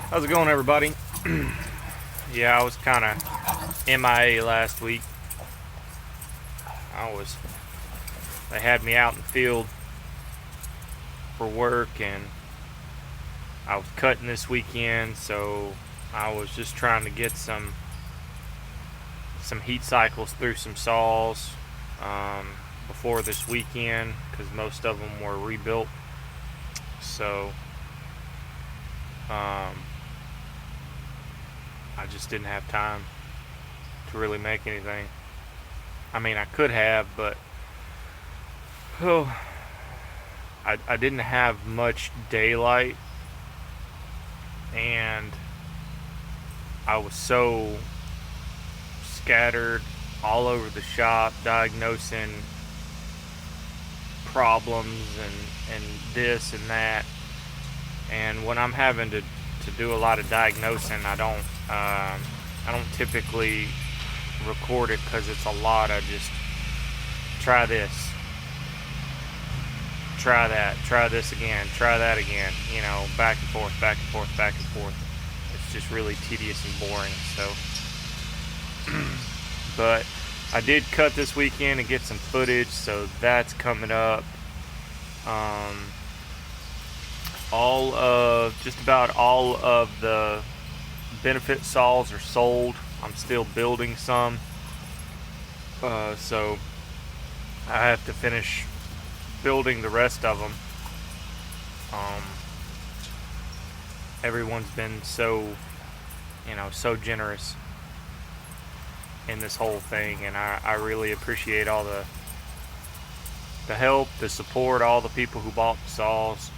How's it going, everybody? Yeah, I was kind of MIA last week. They had me out in the field for work, and I was cutting this weekend, so I was just trying to get some heat cycles through some saws before this weekend, because most of them were rebuilt. So I just didn't have time to really make anything. I mean, I could have, but I didn't have much daylight, and I was so scattered all over the shop diagnosing problems and this and that. And when I'm having to do a lot of diagnosing, I don't typically record it, because it's a lot of just try this, try that, try this again, try that again, back and forth, back and forth, back and forth. It's just really tedious and boring. So but I did cut this weekend and get some footage, so that's coming up. Just about all of the benefit saws are sold. I'm still building some, so I have to finish building the rest of them. Everyone's been so generous in this whole thing, and I really appreciate all the help, the support, all the people who bought the saws.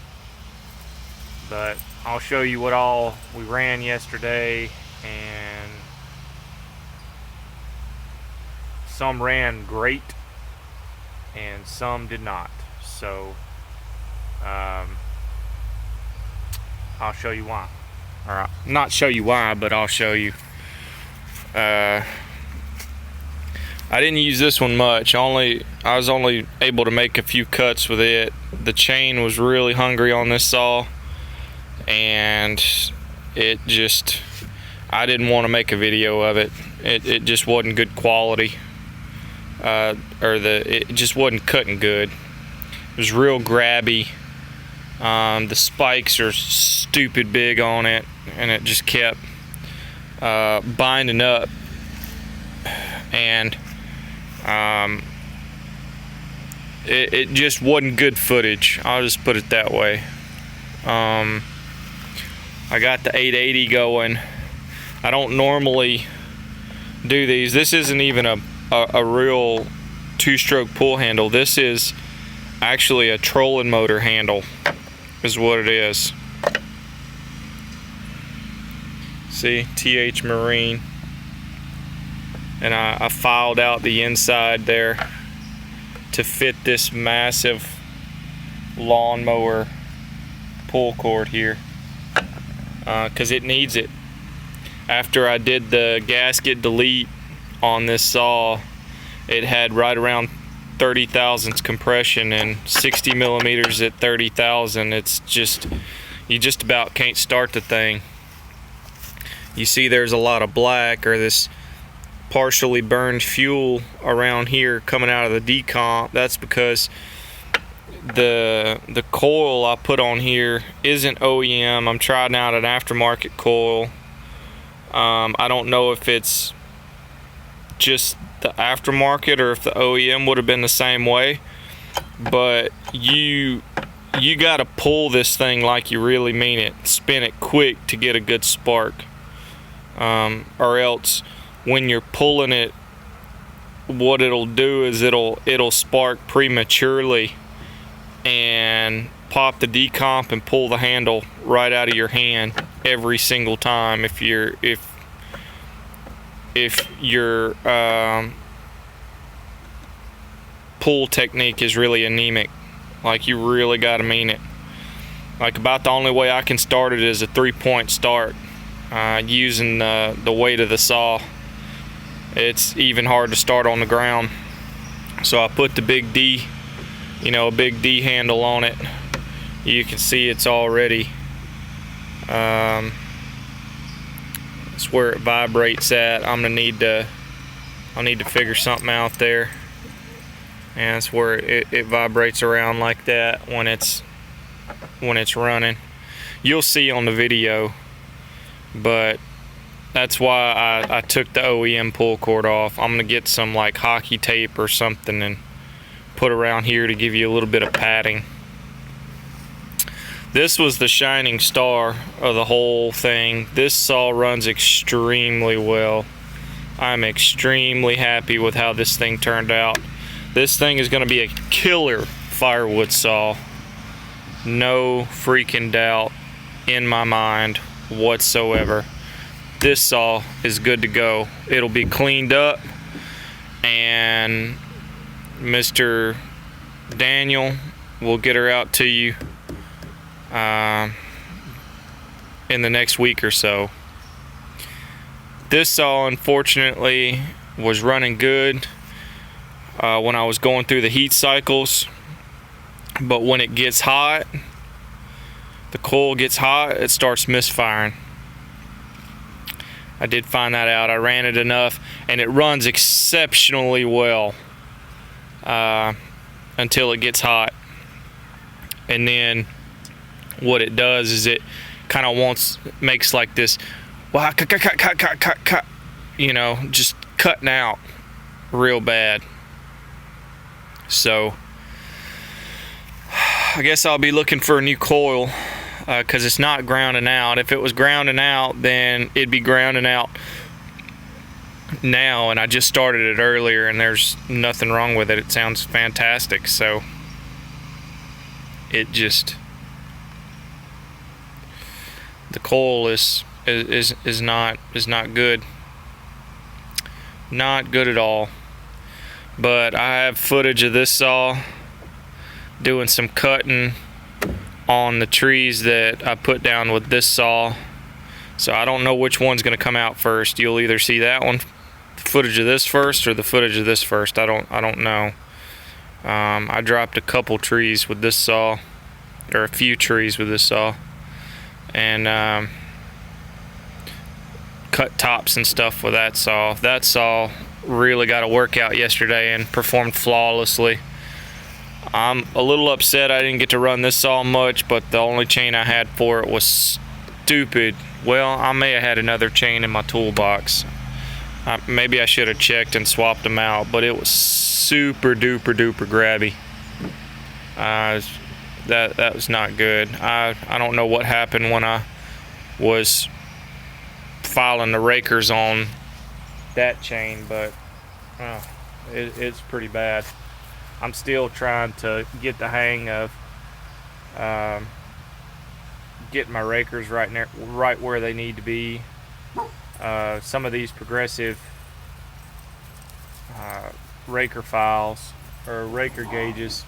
But I'll show you what all we ran yesterday, and some ran great and some did not. So I'll show you why. Or not show you why, but I'll show you. I didn't use this one much. I was only able to make a few cuts with it. The chain was really hungry on this saw, and I didn't want to make a video of it. It just wasn't good quality. It just wasn't cutting good. It was real grabby. The spikes are stupid big on it, and it just kept binding up. And it just wasn't good footage. I'll just put it that way. I got the 880 going. I don't normally do these. This isn't even a real two-stroke pull handle. This is actually a trolling motor handle, is what it is. See, TH Marine. And I filed out the inside there to fit this massive lawnmower pull cord here, because it needs it. After I did the gasket delete on this saw, it had right around 30 thousandths compression, and 60 millimeters at 30,000. It's just, you just about can't start the thing. You see there's a lot of black, or this partially burned fuel around here coming out of the decomp. That's because the coil I put on here isn't OEM. I'm trying out an aftermarket coil. I don't know if it's just the aftermarket or if the OEM would have been the same way, but you got to pull this thing like you really mean it. Spin it quick to get a good spark, or else when you're pulling it, what it'll do is it'll spark prematurely and pop the decomp and pull the handle right out of your hand every single time if your pull technique is really anemic. Like, you really got to mean it. Like, about the only way I can start it is a 3-point start, using the weight of the saw. It's even hard to start on the ground. So I put the big D, a big D handle on it. You can see it's already It's where it vibrates at. I'll need to figure something out there. And that's where it vibrates around like that when it's running. You'll see on the video, but that's why I took the OEM pull cord off. I'm gonna get some like hockey tape or something and put around here to give you a little bit of padding. This was the shining star of the whole thing. This saw runs extremely well. I'm extremely happy with how this thing turned out. This thing is going to be a killer firewood saw. No freaking doubt in my mind whatsoever. This saw is good to go. It'll be cleaned up, and Mr. Daniel will get her out to you in the next week or so. This saw, unfortunately, was running good when I was going through the heat cycles, but when it gets hot, the coil gets hot, it starts misfiring. I did find that out. I ran it enough, and it runs exceptionally well until it gets hot. And then what it does is it kind of makes like this, wow, cut, you know, just cutting out real bad. So I guess I'll be looking for a new coil, because it's not grounding out. If it was grounding out, then it'd be grounding out now, and I just started it earlier, and there's nothing wrong with it. It sounds fantastic. So it just, the coil is not good. Not good at all. But I have footage of this saw doing some cutting on the trees that I put down with this saw. So I don't know which one's going to come out first. You'll either see that one, footage of this first, or the footage of this first. I don't know. I dropped a couple trees with this saw, or a few trees with this saw, and cut tops and stuff with that saw. That saw really got a workout yesterday and performed flawlessly. I'm a little upset I didn't get to run this saw much, but the only chain I had for it was stupid. Well, I may have had another chain in my toolbox. Maybe I should have checked and swapped them out, but it was super duper grabby. That was not good. I don't know what happened when I was filing the rakers on that chain, but it's pretty bad. I'm still trying to get the hang of getting my rakers right where they need to be. Some of these progressive raker files or raker gauges,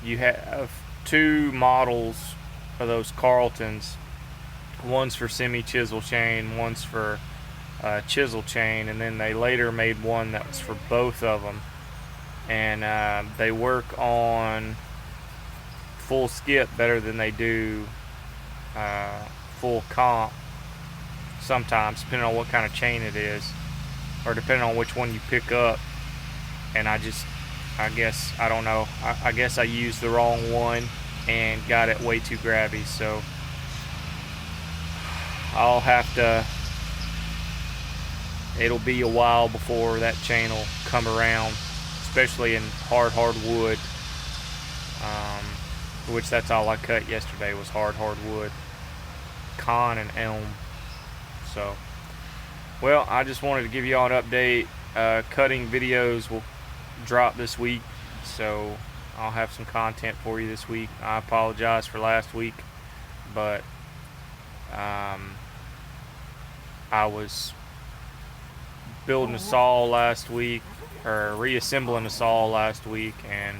you have two models of those Carltons. One's for semi-chisel chain, one's for chisel chain, and then they later made one that was for both of them. And they work on full skip better than they do full comp sometimes, depending on what kind of chain it is, or depending on which one you pick up. And I guess I don't know, I guess I used the wrong one and got it way too grabby. So I'll have to, it'll be a while before that chain will come around, especially in hard wood, which that's all I cut yesterday was hard wood, con and elm. So, well, I just wanted to give you all an update. Cutting videos will drop this week, so I'll have some content for you this week. I apologize for last week, but I was building a saw last week, or reassembling a saw last week, and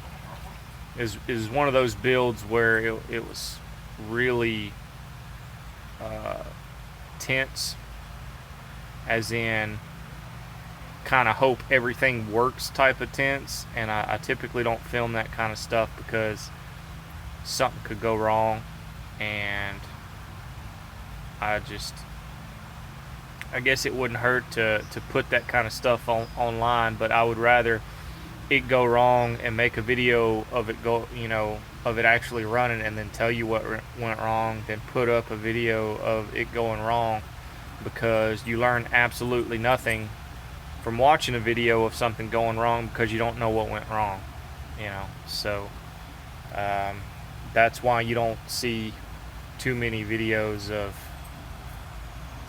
it was one of those builds where it was really tense, as in kind of hope everything works type of tense. And I typically don't film that kind of stuff because something could go wrong, and I I guess it wouldn't hurt to put that kind of stuff online, but I would rather it go wrong and make a video of it go, of it actually running and then tell you what went wrong than put up a video of it going wrong, because you learn absolutely nothing from watching a video of something going wrong because you don't know what went wrong, so that's why you don't see too many videos of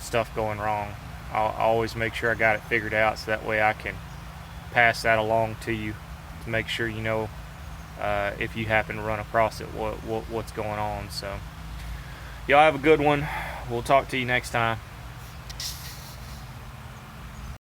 stuff going wrong. I'll always make sure I got it figured out, so that way I can pass that along to you to make sure if you happen to run across it, what's going on. So y'all have a good one. We'll talk to you next time.